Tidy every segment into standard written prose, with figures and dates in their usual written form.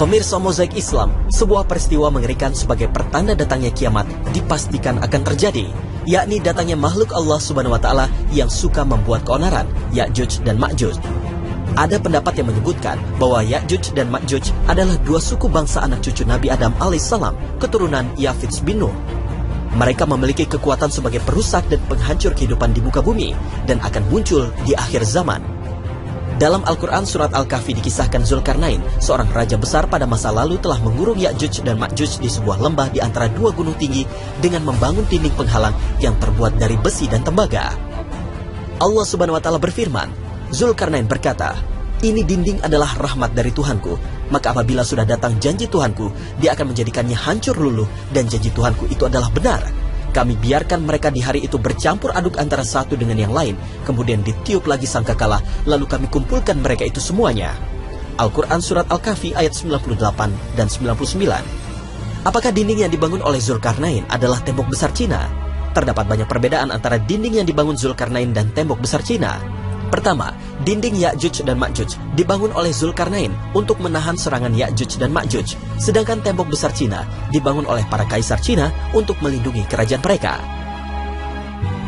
Pemirsa Mozaik Islam, sebuah peristiwa mengerikan sebagai pertanda datangnya kiamat dipastikan akan terjadi, yakni datangnya makhluk Allah Subhanahu wa Ta'ala yang suka membuat keonaran, Ya'juj dan Ma'juj. Ada pendapat yang menyebutkan bahwa Ya'juj dan Ma'juj adalah dua suku bangsa anak cucu Nabi Adam alaihissalam, keturunan Yafits bin Nuh. Mereka memiliki kekuatan sebagai perusak dan penghancur kehidupan di muka bumi dan akan muncul di akhir zaman. Dalam Al-Quran surat Al-Kahfi dikisahkan Zulkarnain, seorang raja besar pada masa lalu telah mengurung Ya'juj dan Ma'juj di sebuah lembah di antara dua gunung tinggi dengan membangun dinding penghalang yang terbuat dari besi dan tembaga. Allah Subhanahu wa Ta'ala berfirman, Zulkarnain berkata, "Ini dinding adalah rahmat dari Tuhanku, maka apabila sudah datang janji Tuhanku, dia akan menjadikannya hancur luluh, dan janji Tuhanku itu adalah benar. Kami biarkan mereka di hari itu bercampur aduk antara satu dengan yang lain, kemudian ditiup lagi sangkakala, lalu kami kumpulkan mereka itu semuanya." Al-Quran surat Al-Kahfi ayat 98 dan 99. Apakah dinding yang dibangun oleh Zulkarnain adalah tembok besar Cina? Terdapat banyak perbedaan antara dinding yang dibangun Zulkarnain dan tembok besar Cina. Pertama, dinding Ya'juj dan Ma'juj dibangun oleh Zulkarnain untuk menahan serangan Ya'juj dan Ma'juj, sedangkan tembok besar Cina dibangun oleh para kaisar Cina untuk melindungi kerajaan mereka.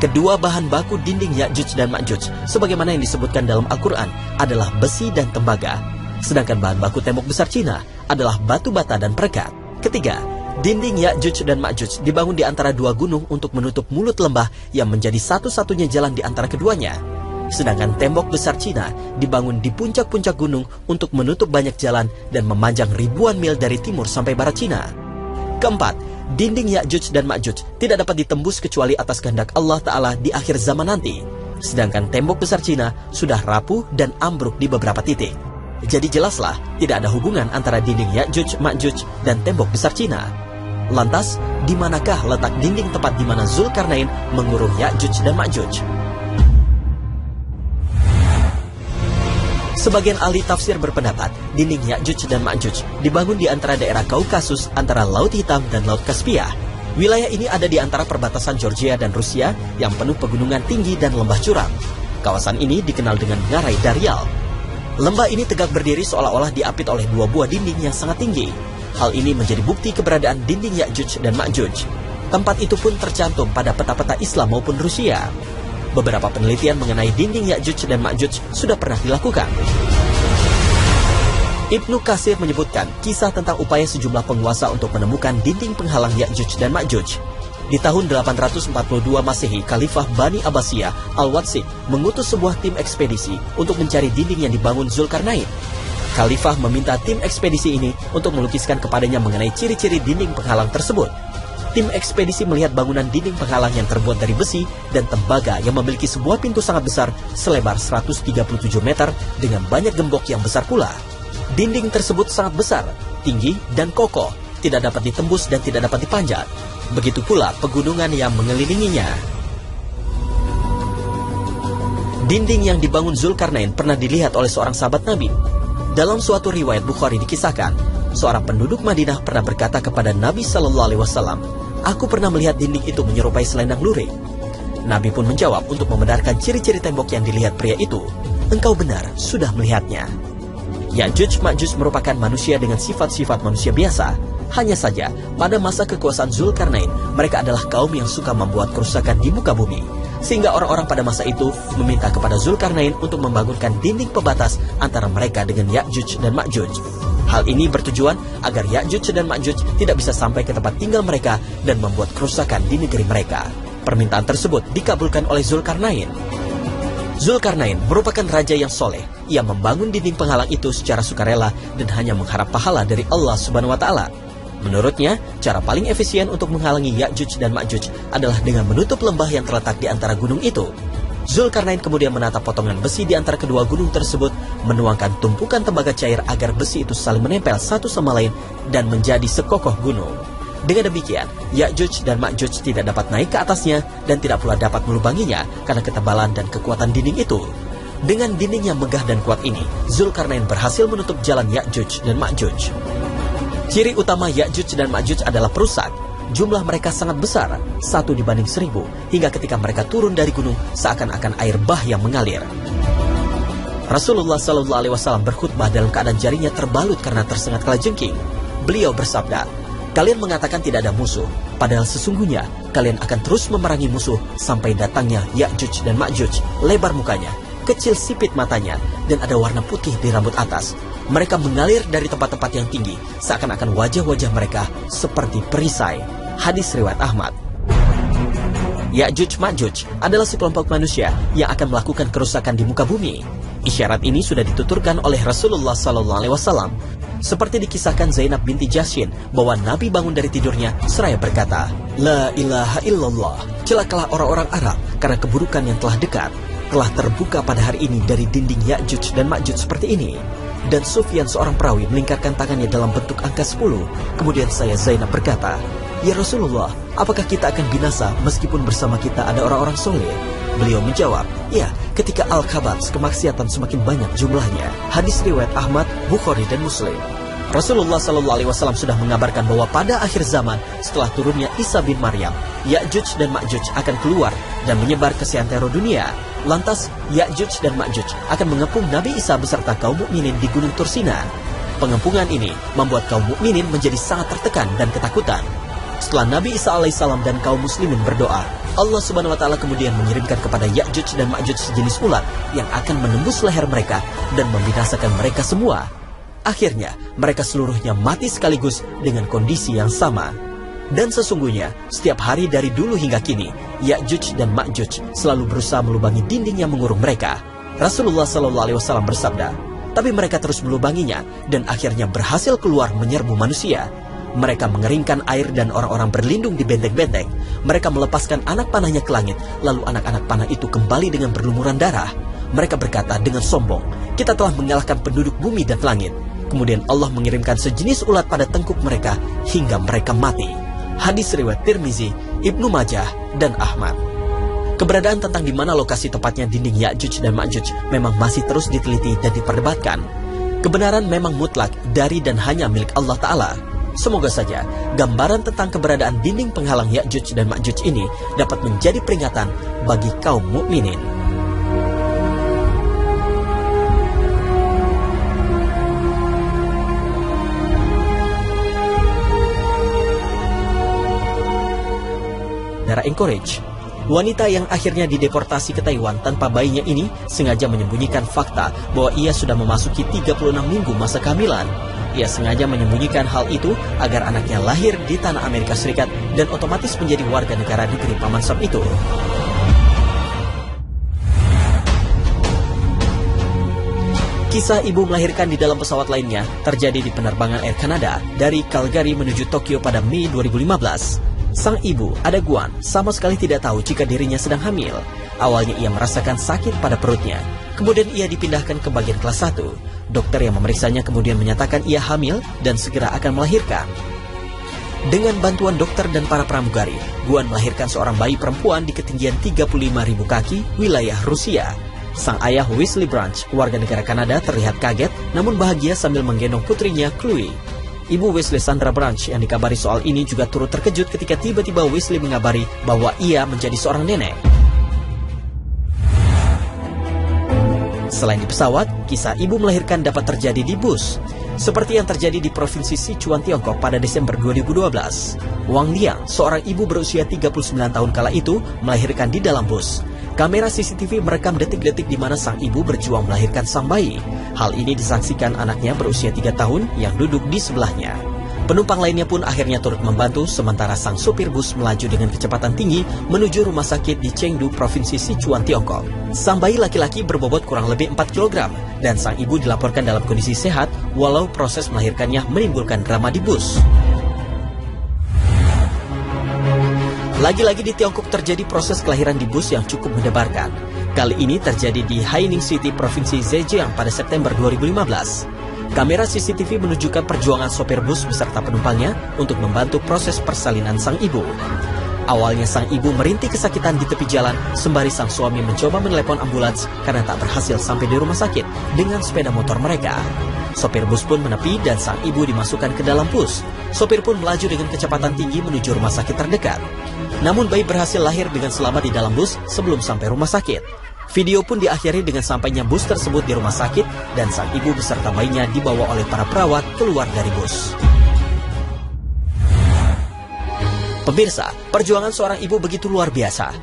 Kedua bahan baku dinding Ya'juj dan Ma'juj, sebagaimana yang disebutkan dalam Al-Quran, adalah besi dan tembaga, sedangkan bahan baku tembok besar Cina adalah batu bata dan perekat. Ketiga, dinding Ya'juj dan Ma'juj dibangun di antara dua gunung untuk menutup mulut lembah yang menjadi satu-satunya jalan di antara keduanya. Sedangkan tembok besar Cina dibangun di puncak-puncak gunung untuk menutup banyak jalan dan memanjang ribuan mil dari timur sampai barat Cina. Keempat, dinding Ya'juj dan Ma'juj tidak dapat ditembus kecuali atas kehendak Allah Ta'ala di akhir zaman nanti. Sedangkan tembok besar Cina sudah rapuh dan ambruk di beberapa titik. Jadi jelaslah tidak ada hubungan antara dinding Ya'juj, Ma'juj dan tembok besar Cina. Lantas, di manakah letak dinding tempat di mana Zulkarnain mengurung Ya'juj dan Ma'juj? Sebagian ahli tafsir berpendapat, dinding Ya'juj dan Ma'juj dibangun di antara daerah Kaukasus antara Laut Hitam dan Laut Kaspia. Wilayah ini ada di antara perbatasan Georgia dan Rusia yang penuh pegunungan tinggi dan lembah curam. Kawasan ini dikenal dengan Ngarai Daryal. Lembah ini tegak berdiri seolah-olah diapit oleh dua buah dinding yang sangat tinggi. Hal ini menjadi bukti keberadaan dinding Ya'juj dan Ma'juj. Tempat itu pun tercantum pada peta-peta Islam maupun Rusia. Beberapa penelitian mengenai dinding Ya'juj dan Ma'juj sudah pernah dilakukan. Ibnu Katsir menyebutkan kisah tentang upaya sejumlah penguasa untuk menemukan dinding penghalang Ya'juj dan Ma'juj. Di tahun 842 Masehi, Khalifah Bani Abbasiyah Al-Watsik mengutus sebuah tim ekspedisi untuk mencari dinding yang dibangun Zulkarnain. Khalifah meminta tim ekspedisi ini untuk melukiskan kepadanya mengenai ciri-ciri dinding penghalang tersebut. Tim ekspedisi melihat bangunan dinding penghalang yang terbuat dari besi dan tembaga yang memiliki sebuah pintu sangat besar selebar 137 meter dengan banyak gembok yang besar pula. Dinding tersebut sangat besar, tinggi, dan kokoh, tidak dapat ditembus dan tidak dapat dipanjat. Begitu pula pegunungan yang mengelilinginya. Dinding yang dibangun Zulkarnain pernah dilihat oleh seorang sahabat Nabi. Dalam suatu riwayat Bukhari dikisahkan, seorang penduduk Madinah pernah berkata kepada Nabi Shallallahu Alaihi Wasallam, "Aku pernah melihat dinding itu menyerupai selendang lurik." Nabi pun menjawab untuk membenarkan ciri-ciri tembok yang dilihat pria itu, "Engkau benar, sudah melihatnya." Ya'juj Ma'juj merupakan manusia dengan sifat-sifat manusia biasa. Hanya saja, pada masa kekuasaan Zulkarnain, mereka adalah kaum yang suka membuat kerusakan di muka bumi. Sehingga orang-orang pada masa itu meminta kepada Zulkarnain untuk membangunkan dinding pembatas antara mereka dengan Ya'juj dan Ma'juj. Hal ini bertujuan agar Ya'juj dan Ma'juj tidak bisa sampai ke tempat tinggal mereka dan membuat kerusakan di negeri mereka. Permintaan tersebut dikabulkan oleh Zulkarnain. Zulkarnain merupakan raja yang soleh. Ia membangun dinding penghalang itu secara sukarela dan hanya mengharap pahala dari Allah Subhanahu wa Ta'ala. Menurutnya, cara paling efisien untuk menghalangi Ya'juj dan Ma'juj adalah dengan menutup lembah yang terletak di antara gunung itu. Zulkarnain kemudian menatap potongan besi di antara kedua gunung tersebut, menuangkan tumpukan tembaga cair agar besi itu saling menempel satu sama lain dan menjadi sekokoh gunung. Dengan demikian, Ya'juj dan Ma'juj tidak dapat naik ke atasnya dan tidak pula dapat melubanginya karena ketebalan dan kekuatan dinding itu. Dengan dinding yang megah dan kuat ini, Zulkarnain berhasil menutup jalan Ya'juj dan Ma'juj. Ciri utama Ya'juj dan Ma'juj adalah perusak. Jumlah mereka sangat besar, 1 dibanding 1000, hingga ketika mereka turun dari gunung seakan-akan air bah yang mengalir. Rasulullah Shallallahu Alaihi Wasallam berkhutbah dalam keadaan jarinya terbalut karena tersengat kalajengking. Beliau bersabda, "Kalian mengatakan tidak ada musuh, padahal sesungguhnya kalian akan terus memerangi musuh sampai datangnya Ya'juj dan Ma'juj. Lebar mukanya, kecil sipit matanya, dan ada warna putih di rambut atas. Mereka mengalir dari tempat-tempat yang tinggi, seakan-akan wajah-wajah mereka seperti perisai." Hadis riwayat Ahmad. Ya'juj Ma'juj adalah sekelompok manusia yang akan melakukan kerusakan di muka bumi. Isyarat ini sudah dituturkan oleh Rasulullah Sallallahu Alaihi Wasallam. Seperti dikisahkan Zainab binti Jahsyin bahwa Nabi bangun dari tidurnya seraya berkata, "La ilaha illallah, celakalah orang-orang Arab karena keburukan yang telah dekat. Telah terbuka pada hari ini dari dinding Ya'juj dan Ma'juj seperti ini." Dan Sufyan seorang perawi melingkarkan tangannya dalam bentuk angka 10. Kemudian saya Zainab berkata, "Ya Rasulullah, apakah kita akan binasa meskipun bersama kita ada orang-orang soleh?" Beliau menjawab, "Ya, ketika al-khabath, kemaksiatan semakin banyak jumlahnya." Hadis riwayat Ahmad, Bukhari, dan Muslim. Rasulullah Shallallahu Alaihi Wasallam sudah mengabarkan bahwa pada akhir zaman setelah turunnya Isa bin Maryam, Ya'juj dan Ma'juj akan keluar dan menyebar ke seantero dunia. Lantas Ya'juj dan Ma'juj akan mengepung Nabi Isa beserta kaum mukminin di Gunung Tursina. Pengepungan ini membuat kaum mukminin menjadi sangat tertekan dan ketakutan. Setelah Nabi Isa alaihissalam dan kaum muslimin berdoa, Allah Subhanahu wa Ta'ala kemudian mengirimkan kepada Ya'juj dan Ma'juj sejenis ulat yang akan menembus leher mereka dan membinasakan mereka semua. Akhirnya, mereka seluruhnya mati sekaligus dengan kondisi yang sama. Dan sesungguhnya, setiap hari dari dulu hingga kini, Ya'juj dan Ma'juj selalu berusaha melubangi dinding yang mengurung mereka. Rasulullah Shallallahu Alaihi Wasallam bersabda, tapi mereka terus melubanginya dan akhirnya berhasil keluar menyerbu manusia. Mereka mengeringkan air dan orang-orang berlindung di benteng-benteng. Mereka melepaskan anak panahnya ke langit, lalu anak-anak panah itu kembali dengan berlumuran darah. Mereka berkata dengan sombong, "Kita telah mengalahkan penduduk bumi dan langit." Kemudian Allah mengirimkan sejenis ulat pada tengkuk mereka hingga mereka mati. Hadis riwayat Tirmizi, Ibnu Majah, dan Ahmad. Keberadaan tentang di mana lokasi tepatnya dinding Ya'juj dan Ma'juj memang masih terus diteliti dan diperdebatkan. Kebenaran memang mutlak dari dan hanya milik Allah Ta'ala. Semoga saja gambaran tentang keberadaan dinding penghalang Ya'juj dan Ma'juj ini dapat menjadi peringatan bagi kaum mukminin. Dara Encourage. Wanita yang akhirnya dideportasi ke Taiwan tanpa bayinya ini sengaja menyembunyikan fakta bahwa ia sudah memasuki 36 minggu masa kehamilan. Ia sengaja menyembunyikan hal itu agar anaknya lahir di tanah Amerika Serikat dan otomatis menjadi warga negara negeri Paman Sam itu. Kisah ibu melahirkan di dalam pesawat lainnya terjadi di penerbangan Air Canada dari Calgary menuju Tokyo pada Mei 2015. Sang ibu, Ada Guan, sama sekali tidak tahu jika dirinya sedang hamil. Awalnya ia merasakan sakit pada perutnya. Kemudian ia dipindahkan ke bagian kelas 1. Dokter yang memeriksanya kemudian menyatakan ia hamil dan segera akan melahirkan. Dengan bantuan dokter dan para pramugari, Guan melahirkan seorang bayi perempuan di ketinggian 35.000 kaki wilayah Rusia. Sang ayah Wesley Branch, warga negara Kanada, terlihat kaget namun bahagia sambil menggendong putrinya Chloe. Ibu Wesley, Sandra Branch, yang dikabari soal ini juga turut terkejut ketika tiba-tiba Wesley mengabari bahwa ia menjadi seorang nenek. Selain di pesawat, kisah ibu melahirkan dapat terjadi di bus. Seperti yang terjadi di Provinsi Sichuan, Tiongkok pada Desember 2012. Wang Liang, seorang ibu berusia 39 tahun kala itu, melahirkan di dalam bus. Kamera CCTV merekam detik-detik di mana sang ibu berjuang melahirkan sang bayi. Hal ini disaksikan anaknya berusia 3 tahun yang duduk di sebelahnya. Penumpang lainnya pun akhirnya turut membantu, sementara sang sopir bus melaju dengan kecepatan tinggi menuju rumah sakit di Chengdu, Provinsi Sichuan, Tiongkok. Sang bayi laki-laki berbobot kurang lebih 4 kg, dan sang ibu dilaporkan dalam kondisi sehat, walau proses melahirkannya menimbulkan drama di bus. Lagi-lagi di Tiongkok terjadi proses kelahiran di bus yang cukup mendebarkan. Kali ini terjadi di Haining City, Provinsi Zhejiang pada September 2015. Kamera CCTV menunjukkan perjuangan sopir bus beserta penumpangnya untuk membantu proses persalinan sang ibu. Awalnya sang ibu merintih kesakitan di tepi jalan, sembari sang suami mencoba menelepon ambulans karena tak berhasil sampai di rumah sakit dengan sepeda motor mereka. Sopir bus pun menepi dan sang ibu dimasukkan ke dalam bus. Sopir pun melaju dengan kecepatan tinggi menuju rumah sakit terdekat. Namun bayi berhasil lahir dengan selamat di dalam bus sebelum sampai rumah sakit. Video pun diakhiri dengan sampainya bus tersebut di rumah sakit dan sang ibu beserta bayinya dibawa oleh para perawat keluar dari bus. Pemirsa, perjuangan seorang ibu begitu luar biasa.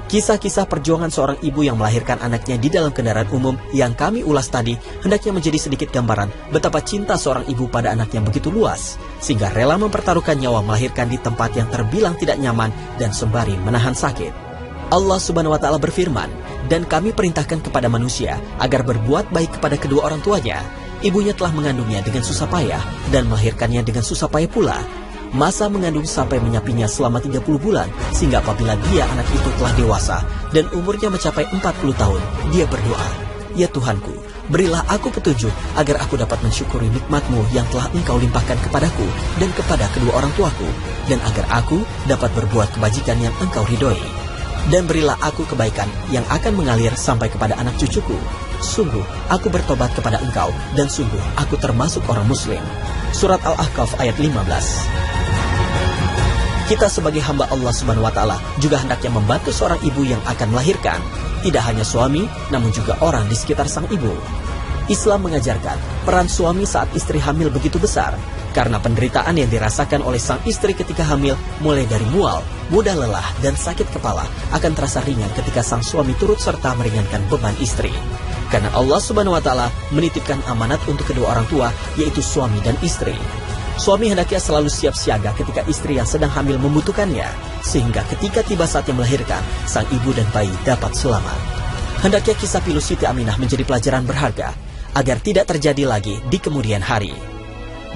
Kisah-kisah perjuangan seorang ibu yang melahirkan anaknya di dalam kendaraan umum yang kami ulas tadi hendaknya menjadi sedikit gambaran betapa cinta seorang ibu pada anak yang begitu luas, sehingga rela mempertaruhkan nyawa melahirkan di tempat yang terbilang tidak nyaman dan sembari menahan sakit. Allah Subhanahu wa Ta'ala berfirman, "Dan kami perintahkan kepada manusia agar berbuat baik kepada kedua orang tuanya. Ibunya telah mengandungnya dengan susah payah dan melahirkannya dengan susah payah pula. Masa mengandung sampai menyapinya selama 30 bulan, sehingga apabila dia anak itu telah dewasa dan umurnya mencapai 40 tahun, dia berdoa, 'Ya Tuhanku, berilah aku petunjuk agar aku dapat mensyukuri nikmat-Mu yang telah Engkau limpahkan kepadaku dan kepada kedua orang tuaku, dan agar aku dapat berbuat kebajikan yang Engkau ridhoi. Dan berilah aku kebaikan yang akan mengalir sampai kepada anak cucuku. Sungguh, aku bertobat kepada Engkau, dan sungguh, aku termasuk orang Muslim.'" Surat Al-Ahqaf ayat 15. Kita sebagai hamba Allah Subhanahu wa Ta'ala juga hendaknya membantu seorang ibu yang akan melahirkan. Tidak hanya suami, namun juga orang di sekitar sang ibu. Islam mengajarkan peran suami saat istri hamil begitu besar, karena penderitaan yang dirasakan oleh sang istri ketika hamil, mulai dari mual, mudah lelah, dan sakit kepala, akan terasa ringan ketika sang suami turut serta meringankan beban istri. Karena Allah Subhanahu wa Ta'ala menitipkan amanat untuk kedua orang tua, yaitu suami dan istri. Suami hendaknya selalu siap siaga ketika istri yang sedang hamil membutuhkannya, sehingga ketika tiba saatnya melahirkan, sang ibu dan bayi dapat selamat. Hendaknya kisah pilu Siti Aminah menjadi pelajaran berharga, agar tidak terjadi lagi di kemudian hari.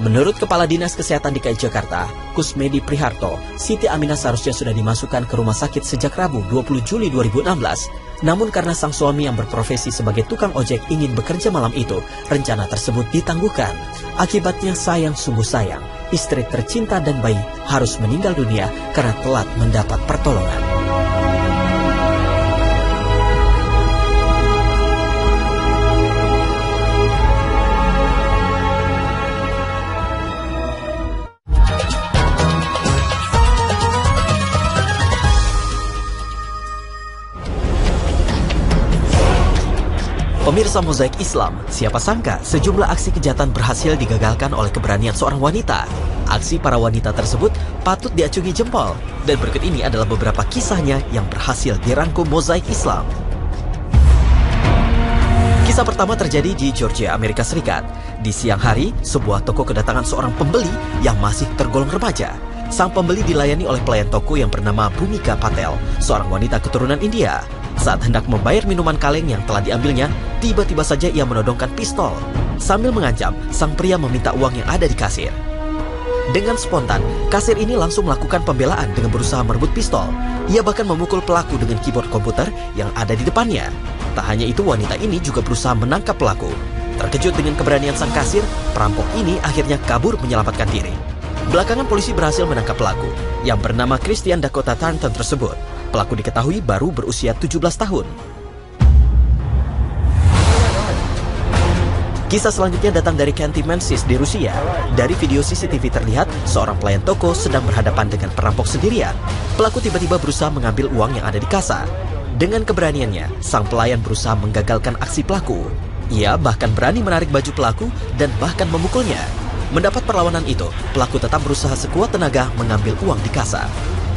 Menurut Kepala Dinas Kesehatan DKI Jakarta, Kusmedi Priharto, Siti Aminah seharusnya sudah dimasukkan ke rumah sakit sejak Rabu 20 Juli 2016. Namun karena sang suami yang berprofesi sebagai tukang ojek ingin bekerja malam itu, rencana tersebut ditangguhkan. Akibatnya sungguh sayang, istri tercinta dan bayi harus meninggal dunia karena telat mendapat pertolongan. Pemirsa Mozaik Islam, siapa sangka sejumlah aksi kejahatan berhasil digagalkan oleh keberanian seorang wanita. Aksi para wanita tersebut patut diacungi jempol. Dan berikut ini adalah beberapa kisahnya yang berhasil dirangkum Mozaik Islam. Kisah pertama terjadi di Georgia, Amerika Serikat. Di siang hari, sebuah toko kedatangan seorang pembeli yang masih tergolong remaja. Sang pembeli dilayani oleh pelayan toko yang bernama Bhumika Patel, seorang wanita keturunan India. Saat hendak membayar minuman kaleng yang telah diambilnya, tiba-tiba saja ia menodongkan pistol. Sambil mengancam, sang pria meminta uang yang ada di kasir. Dengan spontan, kasir ini langsung melakukan pembelaan dengan berusaha merebut pistol. Ia bahkan memukul pelaku dengan keyboard komputer yang ada di depannya. Tak hanya itu, wanita ini juga berusaha menangkap pelaku. Terkejut dengan keberanian sang kasir, perampok ini akhirnya kabur menyelamatkan diri. Belakangan polisi berhasil menangkap pelaku yang bernama Christian Dakota Thornton tersebut. Pelaku diketahui baru berusia 17 tahun. Kisah selanjutnya datang dari Khanty-Mansis di Rusia. Dari video CCTV terlihat seorang pelayan toko sedang berhadapan dengan perampok sendirian. Pelaku tiba-tiba berusaha mengambil uang yang ada di kasa. Dengan keberaniannya, sang pelayan berusaha menggagalkan aksi pelaku. Ia bahkan berani menarik baju pelaku dan bahkan memukulnya. Mendapat perlawanan itu, pelaku tetap berusaha sekuat tenaga mengambil uang di kasa.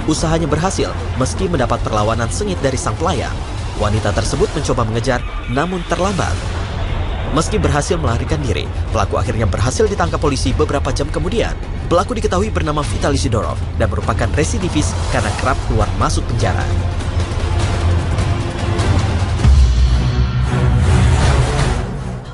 Usahanya berhasil meski mendapat perlawanan sengit dari sang pelayan. Wanita tersebut mencoba mengejar, namun terlambat. Meski berhasil melarikan diri, pelaku akhirnya berhasil ditangkap polisi beberapa jam kemudian. Pelaku diketahui bernama Vitaly Sidorov dan merupakan residivis karena kerap keluar masuk penjara.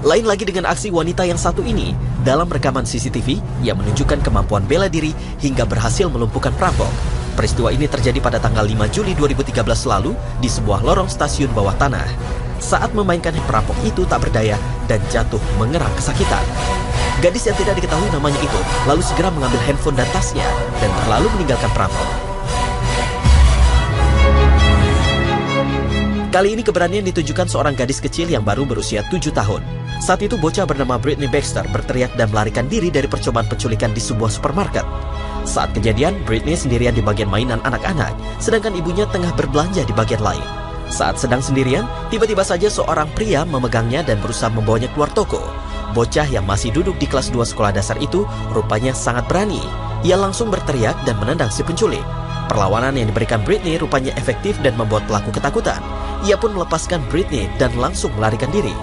Lain lagi dengan aksi wanita yang satu ini. Dalam rekaman CCTV, ia menunjukkan kemampuan bela diri hingga berhasil melumpuhkan perampok. Peristiwa ini terjadi pada tanggal 5 Juli 2013 lalu di sebuah lorong stasiun bawah tanah. Saat memainkan perampok itu tak berdaya dan jatuh mengerang kesakitan. Gadis yang tidak diketahui namanya itu lalu segera mengambil handphone dan tasnya dan berlalu meninggalkan perampok. Kali ini keberanian ditunjukkan seorang gadis kecil yang baru berusia 7 tahun. Saat itu bocah bernama Brittany Baxter berteriak dan melarikan diri dari percobaan penculikan di sebuah supermarket. Saat kejadian, Brittany sendirian di bagian mainan anak-anak, sedangkan ibunya tengah berbelanja di bagian lain. Saat sedang sendirian, tiba-tiba saja seorang pria memegangnya dan berusaha membawanya keluar toko. Bocah yang masih duduk di kelas 2 sekolah dasar itu rupanya sangat berani. Ia langsung berteriak dan menendang si penculik. Perlawanan yang diberikan Britney rupanya efektif dan membuat pelaku ketakutan. Ia pun melepaskan Britney dan langsung melarikan diri.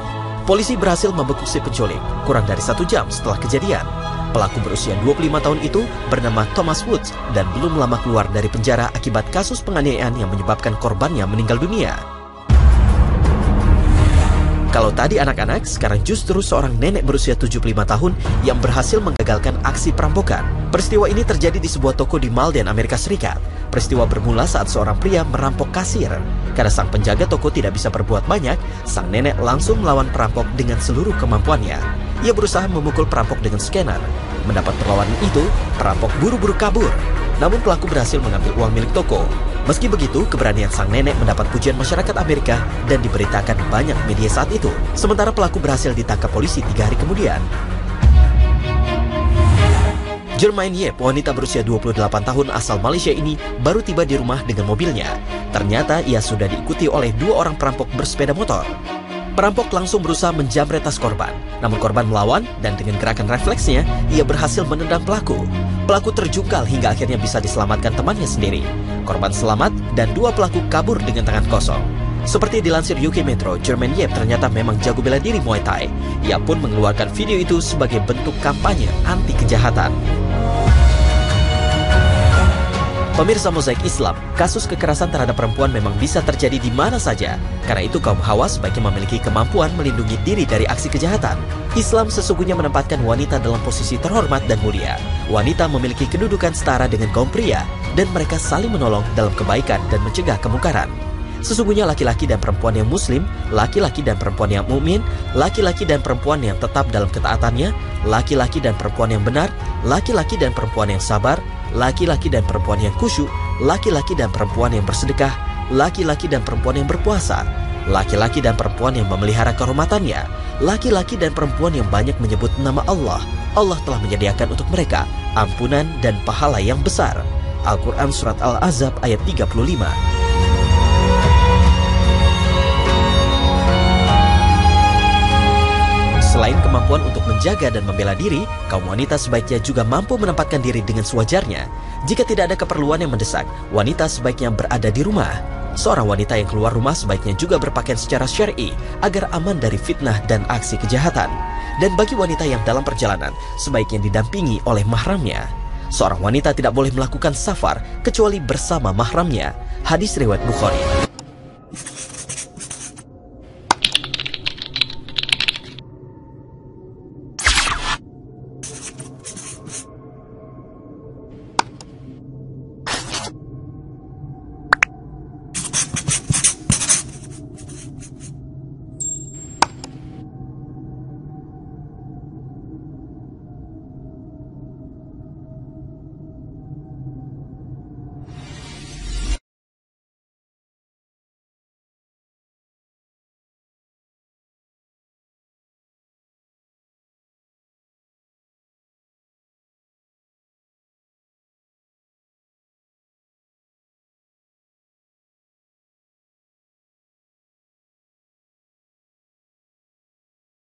Polisi berhasil membekuk si penculik kurang dari 1 jam setelah kejadian. Pelaku berusia 25 tahun itu bernama Thomas Woods dan belum lama keluar dari penjara akibat kasus penganiayaan yang menyebabkan korbannya meninggal dunia. Kalau tadi anak-anak, sekarang justru seorang nenek berusia 75 tahun yang berhasil menggagalkan aksi perampokan. Peristiwa ini terjadi di sebuah toko di Malden, Amerika Serikat. Peristiwa bermula saat seorang pria merampok kasir. Karena sang penjaga toko tidak bisa berbuat banyak, sang nenek langsung melawan perampok dengan seluruh kemampuannya. Ia berusaha memukul perampok dengan scanner. Mendapat perlawanan itu, perampok buru-buru kabur. Namun pelaku berhasil mengambil uang milik toko. Meski begitu, keberanian sang nenek mendapat pujian masyarakat Amerika dan diberitakan banyak media saat itu. Sementara pelaku berhasil ditangkap polisi 3 hari kemudian. Jermaine Yip, wanita berusia 28 tahun asal Malaysia ini, baru tiba di rumah dengan mobilnya. Ternyata ia sudah diikuti oleh 2 orang perampok bersepeda motor. Perampok langsung berusaha menjamret tas korban. Namun korban melawan dan dengan gerakan refleksnya, ia berhasil menendang pelaku. Pelaku terjungkal hingga akhirnya bisa diselamatkan temannya sendiri. Korban selamat dan 2 pelaku kabur dengan tangan kosong. Seperti dilansir UK Metro, Jermaine Yip ternyata memang jago bela diri Muay Thai. Ia pun mengeluarkan video itu sebagai bentuk kampanye anti kejahatan. Pemirsa Mozaik Islam, kasus kekerasan terhadap perempuan memang bisa terjadi di mana saja. Karena itu kaum hawa sebaiknya memiliki kemampuan melindungi diri dari aksi kejahatan. Islam sesungguhnya menempatkan wanita dalam posisi terhormat dan mulia. Wanita memiliki kedudukan setara dengan kaum pria, dan mereka saling menolong dalam kebaikan dan mencegah kemungkaran. Sesungguhnya laki-laki dan perempuan yang muslim, laki-laki dan perempuan yang mukmin, laki-laki dan perempuan yang tetap dalam ketaatannya, laki-laki dan perempuan yang benar, laki-laki dan perempuan yang sabar, laki-laki dan perempuan yang khusyuk, laki-laki dan perempuan yang bersedekah, laki-laki dan perempuan yang berpuasa, laki-laki dan perempuan yang memelihara kehormatannya, laki-laki dan perempuan yang banyak menyebut nama Allah. Allah telah menyediakan untuk mereka ampunan dan pahala yang besar. Al-Quran Surat Al-Ahzab ayat 35. Selain kemampuan untuk menjaga dan membela diri, kaum wanita sebaiknya juga mampu menempatkan diri dengan sewajarnya. Jika tidak ada keperluan yang mendesak, wanita sebaiknya berada di rumah. Seorang wanita yang keluar rumah sebaiknya juga berpakaian secara syar'i agar aman dari fitnah dan aksi kejahatan. Dan bagi wanita yang dalam perjalanan, sebaiknya didampingi oleh mahramnya. Seorang wanita tidak boleh melakukan safar kecuali bersama mahramnya. Hadis riwayat Bukhari.